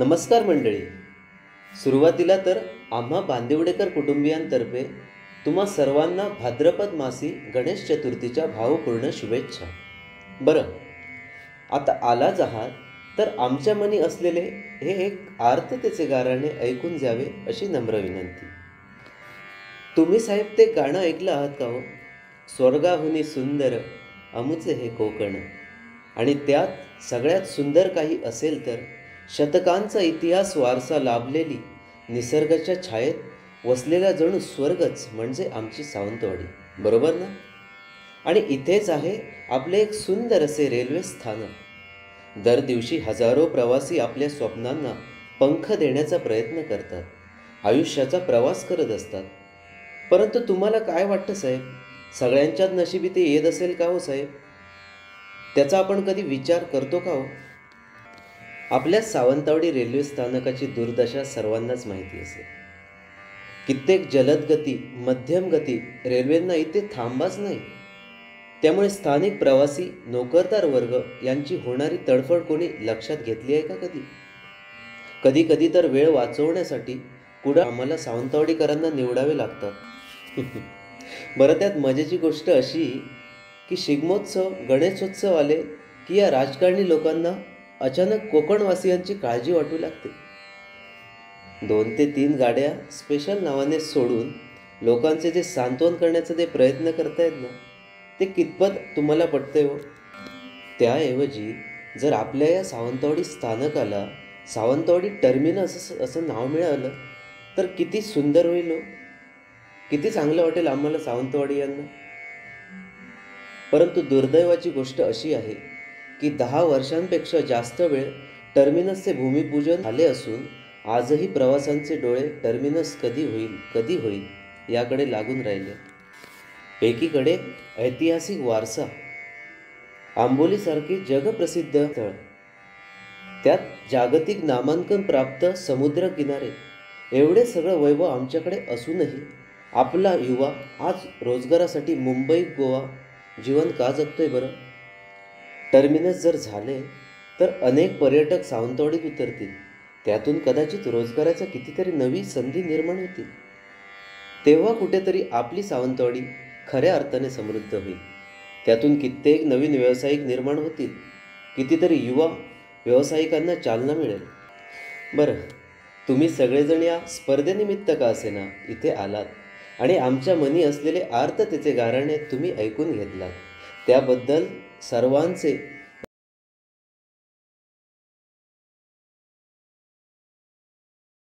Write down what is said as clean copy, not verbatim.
नमस्कार मंडळी. सुरुवातीला तर आम्हा बांदिवडेकर कुटुंबियांतर्फे तुम्हा सर्वांना भाद्रपद मासी गणेश चतुर्थीच्या भावपूर्ण शुभेच्छा. बरं, आता आलाच आहात तर आमच्या मनी असलेले हे एक आर्ततेचे गाराणे ऐकून जावे अशी नम्र विनंती. तुम्ही साहेब ते गाणं ऐकलं आहात का हो? स्वर्गाहुनी सुंदर अमुचे हे कोकण. आणि त्यात सगळ्यात सुंदर काही असेल तर शतकांचा इतिहास वारसा लाभलेली निसर्गाच्या छायेत वसलेला जणू स्वर्गच म्हणजे आमची सावंतवाडी, बरोबर ना? आणि इथेच आहे आपले एक सुंदर असे रेल्वे स्थानक. दर दिवशी हजारो प्रवासी आपल्या स्वप्नांना पंख देण्याचा प्रयत्न करतात, आयुष्याचा प्रवास करत असतात. परंतु तुम्हाला काय वाटतं साहेब, सगळ्यांच्याच नशिबी ते येत असेल का हो साहेब? त्याचा आपण कधी विचार करतो का हो? आपल्या सावंतवाडी रेल्वे स्थानकाची दुर्दशा सर्वांनाच माहिती असेल. कित्येक जलद गती, मध्यम गती रेल्वेंना इथे थांबाच नाही. त्यामुळे स्थानिक प्रवासी, नोकरदार वर्ग यांची होणारी तडफड कोणी लक्षात घेतली आहे का कधी? कधी कधी तर वेळ वाचवण्यासाठी पुढे आम्हाला सावंतवाडीकरांना निवडावे लागतात. बरं, त्यात मजेची गोष्ट अशी की शिगमोत्सव, गणेशोत्सव आले की या राजकारणी लोकांना अचानक कोकणवासियांची काळजी वाटू लागते. 2 ते 3 गाड्या स्पेशल नावाने सोडून लोकांचे जे सांत्वन करण्याचा ते प्रयत्न करतायत ना, ते कितपत तुम्हाला पटते हो? त्याऐवजी जर आपल्या या सावंतवाडी स्थानकाला सावंतवाडी टर्मिनस असं नाव मिळालं तर किती सुंदर होईल हो. किती चांगलं वाटेल आम्हाला सावंतवाडी यांना. परंतु दुर्दैवाची गोष्ट अशी आहे की 10 वर्षांपेक्षा जास्त वेळ टर्मिनसचे भूमिपूजन झाले असून आजही प्रवाशांचे डोळे टर्मिनस कधी होईल याकडे लागून राहिले. एकीकडे ऐतिहासिक वारसा, आंबोलीसारखे जगप्रसिद्ध स्थळ, त्यात जागतिक नामांकन प्राप्त समुद्रकिनारे, एवढे सगळं वैभव आमच्याकडे असूनही आपला युवा आज रोजगारासाठी मुंबई, गोवा जीवन का जगतोय बरं? टर्मिनस जर झाले तर अनेक पर्यटक सावंतवाडीत उतरतील. त्यातून कदाचित रोजगाराच्या कितीतरी नवी संधी निर्माण होतील. तेव्हा कुठेतरी आपली सावंतवाडी खऱ्या अर्थाने समृद्ध होईल. त्यातून कित्येक नवीन व्यावसायिक निर्माण होतील. कितीतरी युवा व्यावसायिकांना चालना मिळेल. बरं, तुम्ही सगळेजण या स्पर्धेनिमित्त का असेना इथे आलात आणि आमच्या मनी असलेले आर्ततेचे गाराणे तुम्ही ऐकून घेतलात, त्याबद्दल सर्वांचे